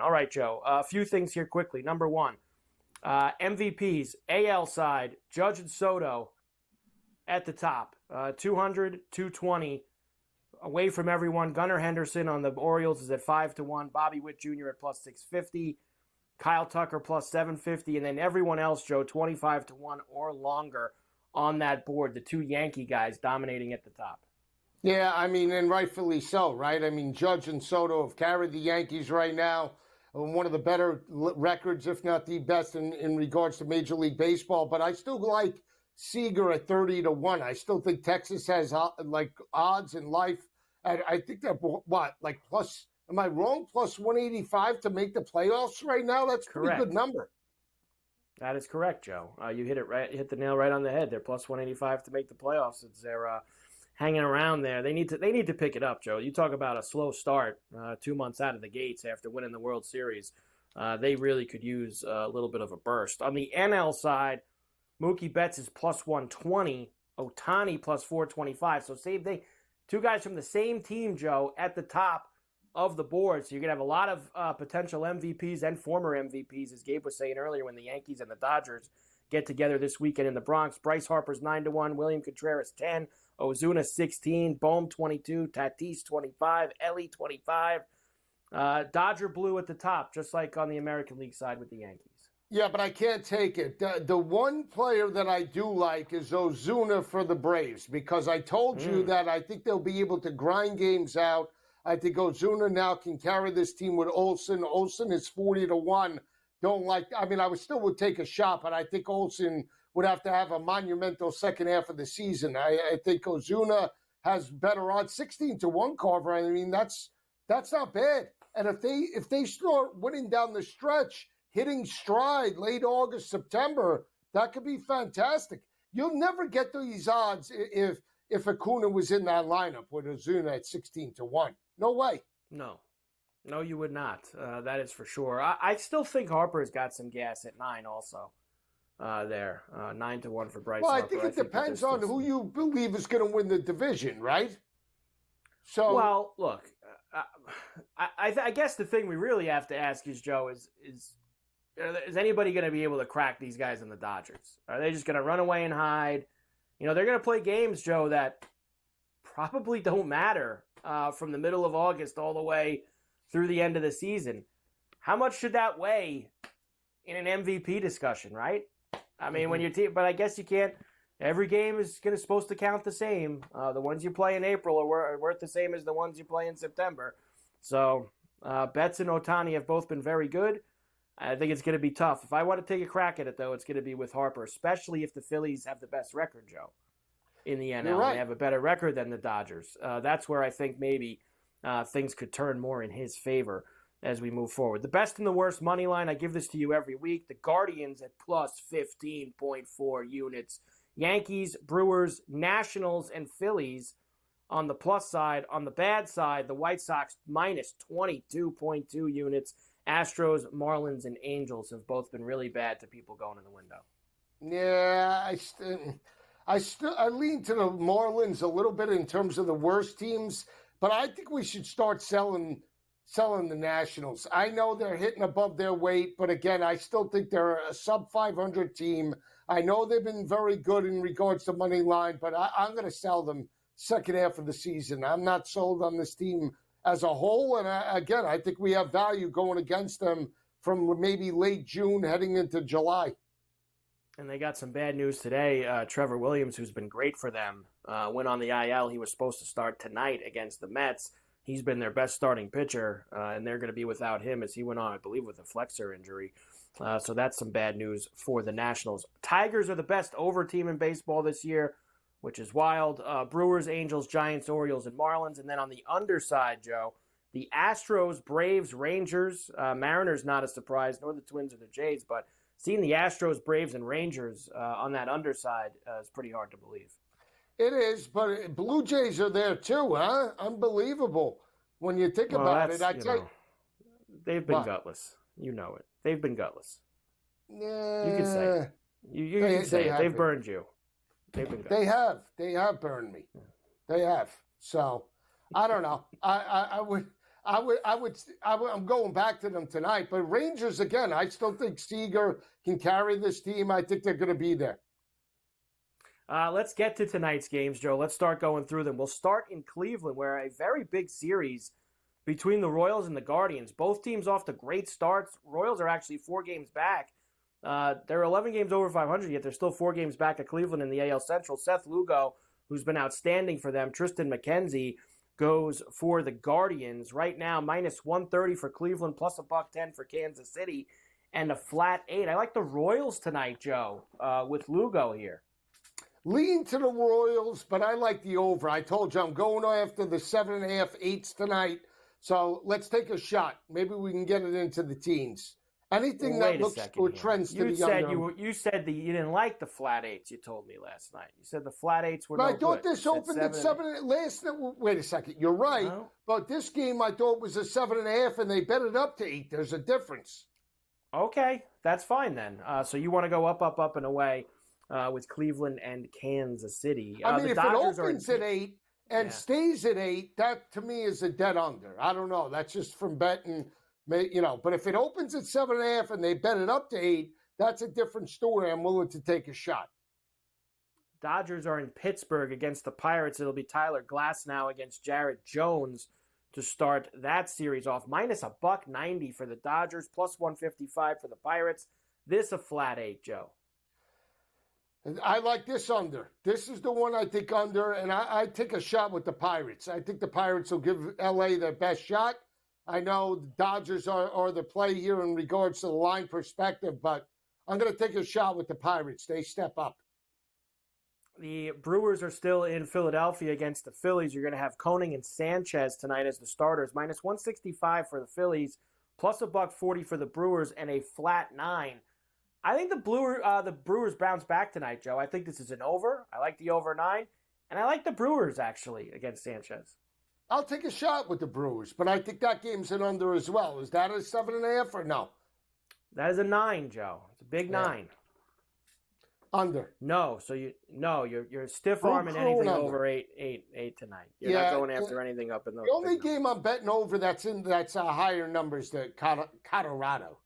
All right, Joe. A few things here quickly. Number one, MVPs, AL side, Judge and Soto at the top. 200, 220. Away from everyone, Gunnar Henderson on the Orioles is at 5-1. Bobby Witt Jr. at plus 650. Kyle Tucker plus 750. And then everyone else, Joe, 25-1 or longer on that board. The two Yankee guys dominating at the top. Yeah, I mean, and rightfully so, right? I mean, Judge and Soto have carried the Yankees right now. One of the better records, if not the best, in regards to Major League Baseball. But I still like Seager at 30-1. I still think Texas has odds in life. I think they're plus, am I wrong? Plus 185 to make the playoffs right now? That's a pretty good number. That is correct, Joe. You hit it right. You hit the nail right on the head. They're plus 185 to make the playoffs. They're hanging around there. They need to pick it up, Joe. You talk about a slow start 2 months out of the gates after winning the World Series. They really could use a little bit of a burst. On the NL side, Mookie Betts is plus 120. Ohtani plus 425. So same thing. Two guys from the same team, Joe, at the top of the board. So you're going to have a lot of potential MVPs and former MVPs, as Gabe was saying earlier, when the Yankees and the Dodgers get together this weekend in the Bronx. Bryce Harper's 9-1, William Contreras 10, Ozuna 16, Bohm 22, Tatis 25, Ellie 25. Dodger blue at the top, just like on the American League side with the Yankees. Yeah, but I can't take it. The one player that I do like is Ozuna for the Braves, because I told you that I think they'll be able to grind games out. I think Ozuna now can carry this team with Olsen. Olsen is 40-1. I still would take a shot, but I think Olsen would have to have a monumental second half of the season. I think Ozuna has better odds. 16-1, Carver. I mean, that's not bad. And if they start winning down the stretch, hitting stride late August, September, that could be fantastic. You'll never get these odds if Acuna was in that lineup with Ozuna at 16-1. No way. No, you would not. That is for sure. I still think Harper's got some gas at 9 also. 9-1 for Bryce Harper. I think it depends on who you believe is going to win the division, right? So, well, look, I guess the thing we really have to ask is, Joe, is anybody going to be able to crack these guys in the Dodgers? Are they just going to run away and hide? They're going to play games, Joe, that probably don't matter from the middle of August all the way through the end of the season. How much should that weigh in an MVP discussion, right? I mean, when your team, but I guess you can't. Every game is supposed to count the same. The ones you play in April are worth the same as the ones you play in September. So Betts and Ohtani have both been very good. I think it's going to be tough. If I want to take a crack at it, though, it's going to be with Harper, especially if the Phillies have the best record, Joe, in the NL. You're right. They have a better record than the Dodgers. That's where I think maybe things could turn more in his favor as we move forward. The best and the worst money line, I give this to you every week. The Guardians at plus 15.4 units. Yankees, Brewers, Nationals, and Phillies on the plus side. On the bad side, the White Sox minus 22.2 units. Astros, Marlins, and Angels have both been really bad to people going in the window. Yeah, I lean to the Marlins a little bit in terms of the worst teams, but I think we should start selling the Nationals. I know they're hitting above their weight, but again, I still think they're a sub-500 team. I know they've been very good in regards to money line, but I'm going to sell them second half of the season. I'm not sold on this team as a whole, and I think we have value going against them from maybe late June heading into July. And they got some bad news today. Trevor Williams, who's been great for them, went on the IL. He was supposed to start tonight against the Mets. He's been their best starting pitcher, and they're going to be without him as he went on, I believe, with a flexor injury. So that's some bad news for the Nationals. Tigers are the best over team in baseball this year, which is wild. Brewers, Angels, Giants, Orioles, and Marlins. And then on the underside, Joe, the Astros, Braves, Rangers, Mariners, not a surprise, nor the Twins or the Jays, but seeing the Astros, Braves, and Rangers on that underside is pretty hard to believe. It is, but Blue Jays are there too, huh? Unbelievable. When you think about it, they've been gutless. You know it. They've been gutless. Yeah. You can say it. You can say it. They've burned you. They've been gutless. They have burned me. They have. So, I don't know. I I'm going back to them tonight. But Rangers, again, I still think Seager can carry this team. I think they're going to be there. Let's get to tonight's games, Joe. Let's start going through them. We'll start in Cleveland, where a very big series between the Royals and the Guardians. Both teams off to great starts. Royals are actually 4 games back. They're 11 games over 500, yet they're still 4 games back at Cleveland in the AL Central. Seth Lugo, who's been outstanding for them, Tristan McKenzie, goes for the Guardians. Right now, minus 130 for Cleveland, plus $110 for Kansas City, and a flat 8. I like the Royals tonight, Joe, with Lugo here. Lean to the Royals, but I like the over. I told you I'm going after the 7.5, 8s tonight. So let's take a shot. Maybe we can get it into the teens. Anything that looks or trends to the under. You said that you didn't like the flat 8s. You told me last night. You said the flat 8s were no good. I thought this opened at 7 last night. Wait a second. You're right. No. But this game I thought was a 7.5, and they bet it up to 8. There's a difference. Okay, that's fine then. So you want to go up, and away with Cleveland and Kansas City. I mean, if Dodgers it opens at 8 and stays at 8, that to me is a dead under. I don't know. That's just from betting. But if it opens at 7.5 and they bet it up to 8, that's a different story. I'm willing to take a shot. Dodgers are in Pittsburgh against the Pirates. It'll be Tyler Glasnow against Jared Jones to start that series off. Minus $1.90 for the Dodgers, plus 155 for the Pirates. This a flat 8, Joe. I like this under. This is the one I think under, and I take a shot with the Pirates. I think the Pirates will give L.A. their best shot. I know the Dodgers are the play here in regards to the line perspective, but I'm going to take a shot with the Pirates. They step up. The Brewers are still in Philadelphia against the Phillies. You're going to have Koenig and Sanchez tonight as the starters. Minus 165 for the Phillies, plus $1.40 for the Brewers, and a flat 9. I think the Brewers bounce back tonight, Joe. I think this is an over. I like the over 9, and I like the Brewers, actually, against Sanchez. I'll take a shot with the Brewers, but I think that game's an under as well. Is that a 7.5 or no? That is a 9, Joe. It's a big 9. Under. No, so you're stiff arming anything over 8 tonight. You're not going after anything up in those. The only game I'm betting over that's higher numbers to Colorado.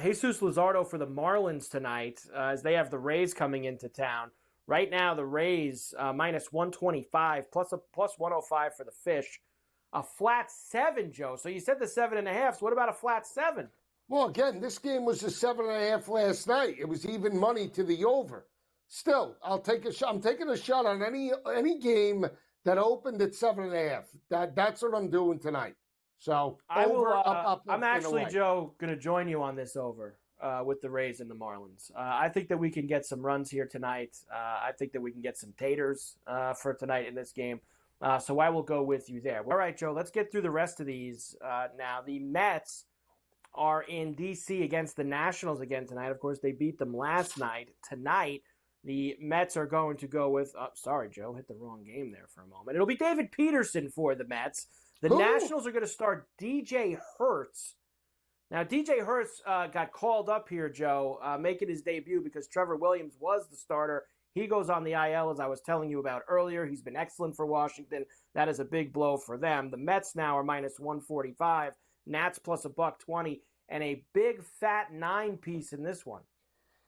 Jesus Luzardo for the Marlins tonight, as they have the Rays coming into town. Right now, the Rays minus 125, plus 105 for the Fish. A flat 7, Joe. So you said the 7.5. So what about a flat 7? Well, again, this game was a 7.5 last night. It was even money to the over. Still, I'll take a shot. I'm taking a shot on any game that opened at 7.5. That's what I'm doing tonight. So I'm actually, Joe, going to join you on this over. With the Rays and the Marlins. I think that we can get some runs here tonight. I think that we can get some taters for tonight in this game. So I will go with you there. All right, Joe, let's get through the rest of these now. The Mets are in D.C. against the Nationals again tonight. Of course, they beat them last night. Tonight, the Mets are going to go with sorry, Joe, hit the wrong game there for a moment. It'll be David Peterson for the Mets. The Nationals are going to start DJ Hertz. Now, DJ Hertz got called up here, Joe, making his debut because Trevor Williams was the starter. He goes on the IL, as I was telling you about earlier. He's been excellent for Washington. That is a big blow for them. The Mets now are minus 145, Nats plus $1.20, and a big fat 9 piece in this one.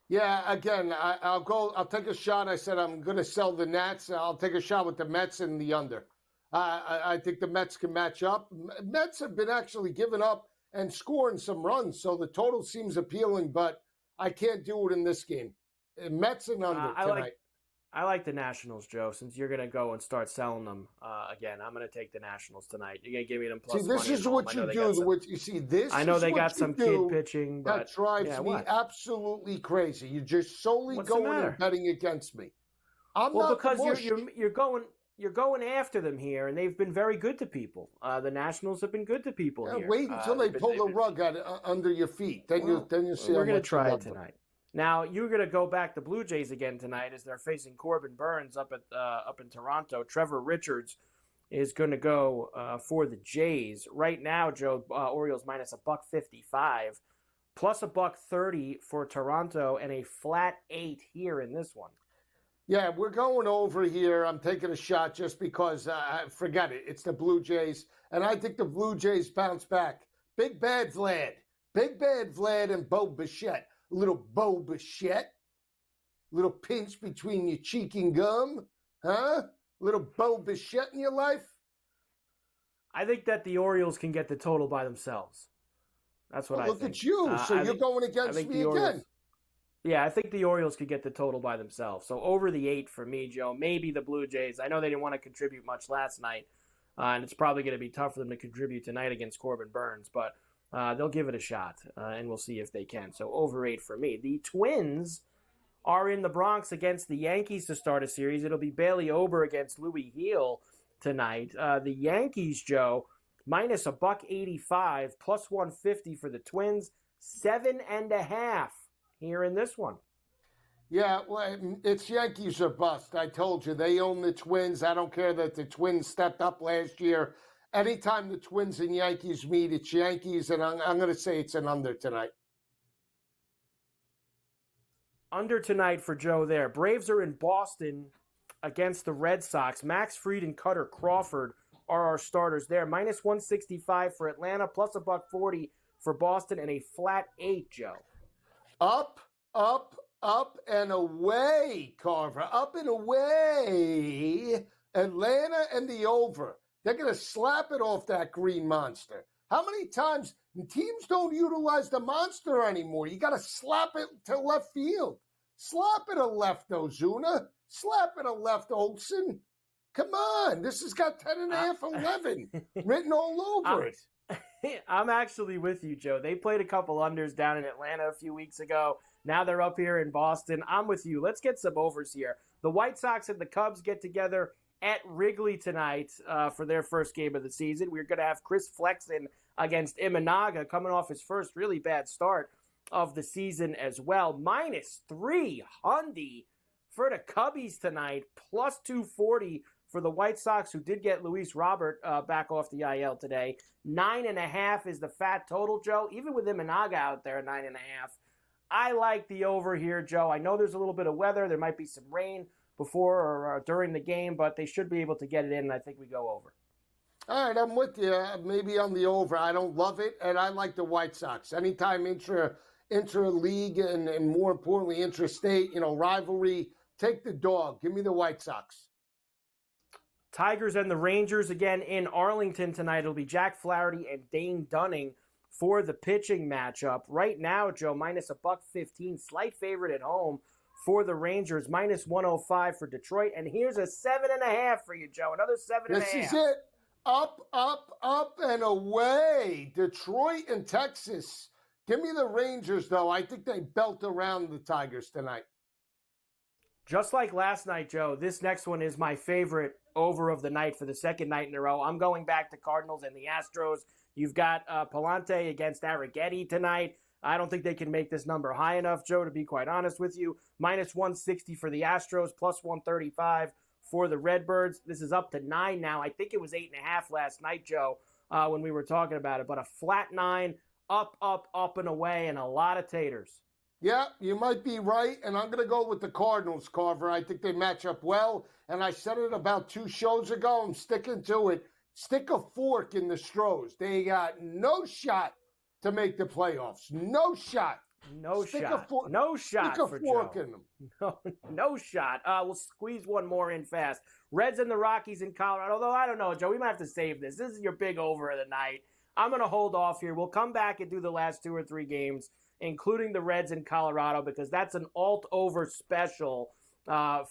Yeah, again, I'll take a shot. I said I'm going to sell the Nats. I'll take a shot with the Mets and the under. I think the Mets can match up. Mets have been actually giving up and scoring some runs, so the total seems appealing, but I can't do it in this game. Mets and under tonight. I like the Nationals, Joe. Since you're going to go and start selling them again, I'm going to take the Nationals tonight. You're going to give me them plus money. See, this is what you do. I know they got some kid pitching, but that drives me absolutely crazy. You're just solely going and betting against me. Because you're going after them here, and they've been very good to people. The Nationals have been good to people here. Wait until they pull the rug under your feet. Then you'll see. We're going to try it tonight. Now you're going to go back to Blue Jays again tonight as they're facing Corbin Burns up in Toronto. Trevor Richards is going to go for the Jays right now. Joe, Orioles minus $1.55, plus $1.30 for Toronto, and a flat 8 here in this one. Yeah, we're going over here. I'm taking a shot just because, forget it. It's the Blue Jays, and I think the Blue Jays bounce back. Big Bad Vlad. Big Bad Vlad and Bo Bichette. Little Bo Bichette. Little pinch between your cheek and gum. Huh? Little Bo Bichette in your life? I think that the Orioles can get the total by themselves. That's what I think. Look at you. So you're going against me again. Yeah, I think the Orioles could get the total by themselves. So over the 8 for me, Joe. Maybe the Blue Jays. I know they didn't want to contribute much last night, and it's probably going to be tough for them to contribute tonight against Corbin Burns, but they'll give it a shot, and we'll see if they can. So over 8 for me. The Twins are in the Bronx against the Yankees to start a series. It'll be Bailey Ober against Louis Heel tonight. The Yankees, Joe, minus $1.85, plus 150 for the Twins, 7.5 here in this one. Yeah, well, it's Yankees or bust. I told you, they own the Twins. I don't care that the Twins stepped up last year. Anytime the Twins and Yankees meet, it's Yankees, and I'm going to say it's an under tonight. Under tonight for Joe there. Braves are in Boston against the Red Sox. Max Fried and Cutter Crawford are our starters there. Minus 165 for Atlanta, plus $1.40 for Boston, and a flat 8, Joe. Up, and away, Carver. Up and away. Atlanta and the over. They're going to slap it off that green monster. How many times teams don't utilize the monster anymore? You got to slap it to left field. Slap it to left, Ozuna. Slap it to left, Olsen. Come on. This has got 10.5, 11 written all over it. I'm actually with you, Joe. They played a couple unders down in Atlanta a few weeks ago. Now they're up here in Boston. I'm with you. Let's get some overs here. The White Sox and the Cubs get together at Wrigley tonight for their first game of the season. We're going to have Chris Flexen against Imanaga coming off his first really bad start of the season as well. Minus 300 for the Cubbies tonight, plus 240 for the White Sox, who did get Luis Robert back off the IL today. 9.5 is the fat total, Joe. Even with Imanaga out there at 9.5, I like the over here, Joe. I know there's a little bit of weather. There might be some rain before or during the game, but they should be able to get it in, and I think we go over. All right, I'm with you. Maybe on the over. I don't love it, and I like the White Sox. Anytime intra-league and more importantly, intrastate, rivalry, take the dog. Give me the White Sox. Tigers and the Rangers again in Arlington tonight. It'll be Jack Flaherty and Dane Dunning for the pitching matchup. Right now, Joe, minus $1.15, slight favorite at home for the Rangers, minus 105 for Detroit. And here's a 7.5 for you, Joe. Another 7.5. This is it. Up, and away. Detroit and Texas. Give me the Rangers, though. I think they belt around the Tigers tonight. Just like last night, Joe, this next one is my favorite over of the night for the second night in a row. I'm going back to Cardinals and the Astros. You've got Palante against Arrighetti tonight. I don't think they can make this number high enough, Joe, to be quite honest with you. Minus 160 for the Astros, plus 135 for the Redbirds. This is up to 9 now. I think it was 8.5 last night, Joe, when we were talking about it. But a flat 9, up, and away, and a lot of taters. Yeah, you might be right, and I'm going to go with the Cardinals, Carver. I think they match up well, and I said it about 2 shows ago. I'm sticking to it. Stick a fork in the Stros. They got no shot to make the playoffs. No shot. No shot for fork Joe. In them. No shot. We'll squeeze one more in fast. Reds and the Rockies in Colorado. Although, I don't know, Joe. We might have to save this. This is your big over of the night. I'm going to hold off here. We'll come back and do the last 2 or 3 games, including the Reds in Colorado, because that's an alt-over special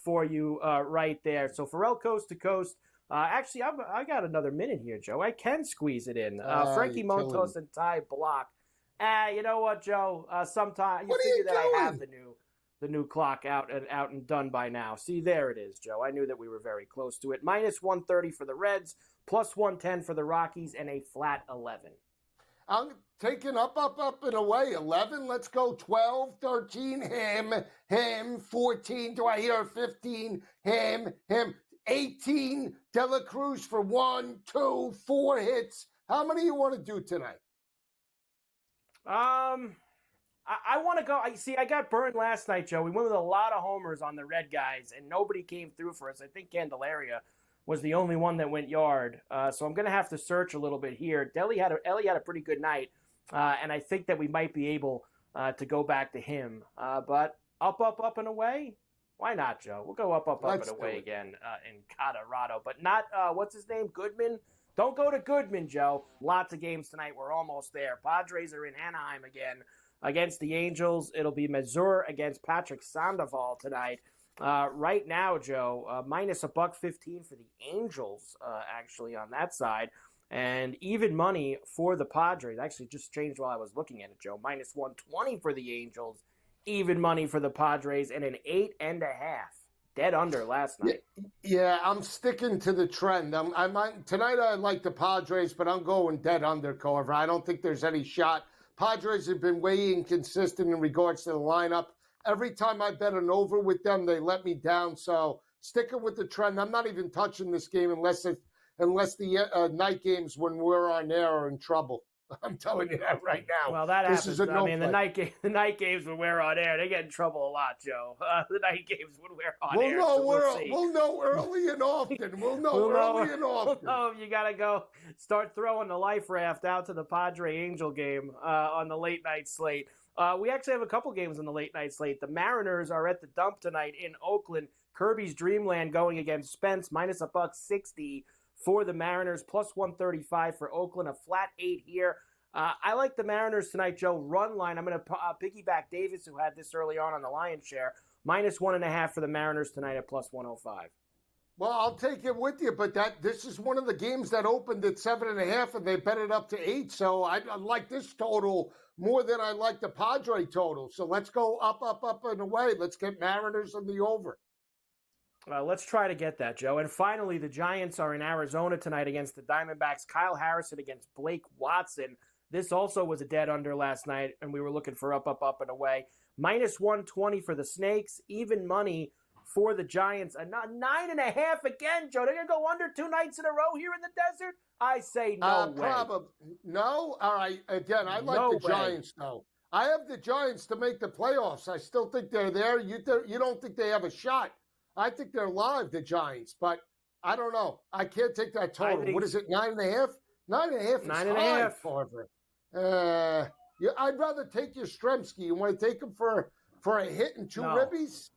for you right there. So, Pharrell Coast to Coast. Actually, I got another minute here, Joe. I can squeeze it in. Frankie Montas and Ty Block. You know what, Joe? Sometime you figure that I have the new clock out and done by now. See, there it is, Joe. I knew that we were very close to it. Minus 130 for the Reds, plus 110 for the Rockies, and a flat 11. I'm taking up, and away. 11, let's go. 12, 13, ham. 14, do I hear 15? Ham. 18, De La Cruz for 1, 2, 4 hits. How many you want to do tonight? I want to go. I got burned last night, Joe. We went with a lot of homers on the red guys, and nobody came through for us. I think Candelaria was the only one that went yard. So I'm going to have to search a little bit here. Ellie had a pretty good night, and I think that we might be able to go back to him. But up, and away? Why not, Joe? We'll go up, and away again in Colorado. But not, what's his name, Goodman? Don't go to Goodman, Joe. Lots of games tonight. We're almost there. Padres are in Anaheim again against the Angels. It'll be Mazur against Patrick Sandoval tonight. Right now, Joe, minus $1.15 for the Angels, actually, on that side. And even money for the Padres. Actually, just changed while I was looking at it, Joe. Minus 120 for the Angels. Even money for the Padres. And an 8.5. Dead under last night. Yeah, I'm sticking to the trend. Tonight I like the Padres, but I'm going dead under, Carver. I don't think there's any shot. Padres have been way inconsistent in regards to the lineup. Every time I bet an over with them, they let me down. So sticking with the trend. I'm not even touching this game unless the night games when we're on air are in trouble. I'm telling you that right now. Well, that happens. I mean, the night games when we're on air, they get in trouble a lot, Joe. The night games when we're on air. We'll know early and often. We'll know early and often. Oh, you got to go start throwing the life raft out to the Padre Angel game on the late night slate. We actually have a couple games on the late night slate. The Mariners are at the Dump tonight in Oakland. Kirby's Dreamland going against Spence, minus $1.60 for the Mariners, plus 135 for Oakland, a flat 8 here. I like the Mariners tonight, Joe. Run line. I'm going to piggyback Davis, who had this early on the Lions share. Minus 1.5 for the Mariners tonight at plus 105. Well, I'll take it with you, but this is one of the games that opened at 7.5, and they bet it up to 8. So I like this total more than I like the Padre total. So let's go up, and away. Let's get Mariners on the over. Let's try to get that, Joe. And finally, the Giants are in Arizona tonight against the Diamondbacks. Kyle Harrison against Blake Watson. This also was a dead under last night, and we were looking for up, and away. Minus 120 for the Snakes. Even money for the Giants. A 9.5 again, Joe. They're going to go under 2 nights in a row here in the desert? I say no way. Probably. No? All right. Again, I like the Giants, though. I have the Giants to make the playoffs. I still think they're there. You don't think they have a shot. I think they're live, the Giants, but I don't know. I can't take that total. What is it, 9.5? 9.5 is 9.5, Carver. I'd rather take your Stremski. You want to take him for a hit and 2 ribbies?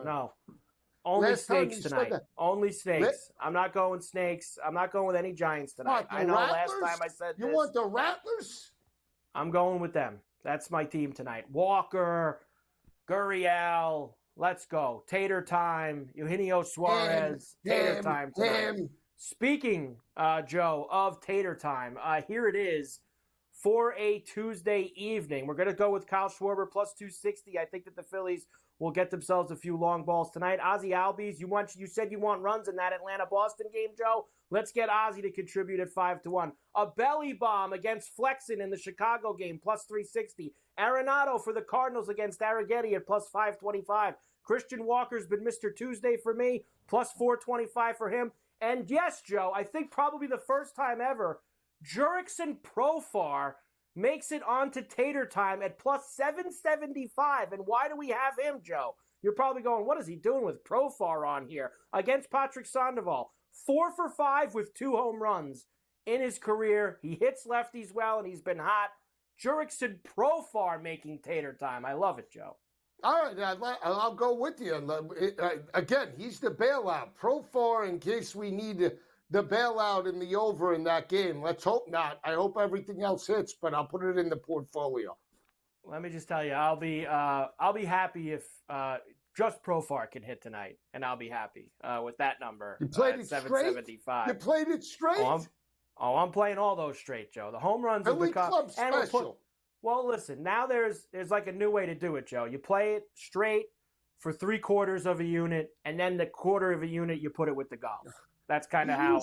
No. Only Snakes tonight. Only Snakes. I'm not going Snakes. I'm not going with any Giants tonight. I know Rattlers? Last time I said this. You want the Rattlers? I'm going with them. That's my team tonight. Walker, Gurriel. Let's go. Tater time. Eugenio Suarez. Tater time tonight. Speaking, Joe, of Tater time, here it is for a Tuesday evening. We're going to go with Kyle Schwarber plus 260. I think that the Phillies will get themselves a few long balls tonight. Ozzie Albies, you said you want runs in that Atlanta-Boston game, Joe. Let's get Ozzie to contribute at 5-1. A belly bomb against Flexen in the Chicago game, plus 360. Arenado for the Cardinals against Arrighetti at plus 525. Christian Walker's been Mr. Tuesday for me, plus 425 for him. And yes, Joe, I think probably the first time ever, Jurickson Profar makes it onto Tater time at plus 775. And why do we have him, Joe? You're probably going, what is he doing with Profar on here? Against Patrick Sandoval. 4 for 5 with 2 home runs in his career. He hits lefties well, and he's been hot. Jurickson Profar making Tater time. I love it, Joe. All right, I'll go with you. Again, he's the bailout. Profar in case we need the bailout in the over in that game. Let's hope not. I hope everything else hits, but I'll put it in the portfolio. Let me just tell you, I'll be happy if just Profar can hit tonight, and I'll be happy with that number. You played it 775. You played it straight? I'm playing all those straight, Joe. The home runs have become club special. Well, listen, now there's like a new way to do it, Joe. You play it straight for 3/4 of a unit, and then the quarter of a unit, you put it with the golf. That's kind of how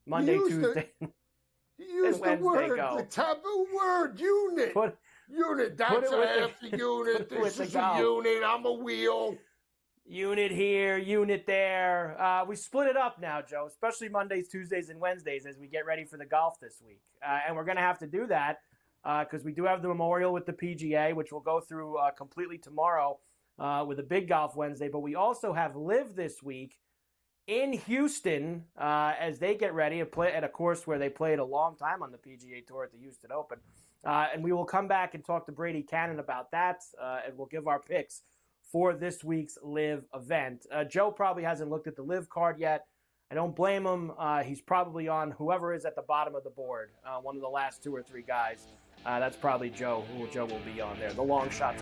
Monday, Tuesday, and Wednesday go. The taboo word, unit. Unit, that's a half a unit. This is a unit. I'm a wheel. Unit here, unit there. We split it up now, Joe, especially Mondays, Tuesdays, and Wednesdays as we get ready for the golf this week. And we're going to have to do that because we do have the Memorial with the PGA, which we'll go through completely tomorrow with a big golf Wednesday. But we also have Live this week in Houston as they get ready to play at a course where they played a long time on the PGA Tour at the Houston Open. And we will come back and talk to Brady Cannon about that, and we'll give our picks for this week's Live event. Joe probably hasn't looked at the Live card yet. I don't blame him. He's probably on whoever is at the bottom of the board, one of the last 2 or 3 guys. That's probably Joe, who Joe will be on there. The long shots.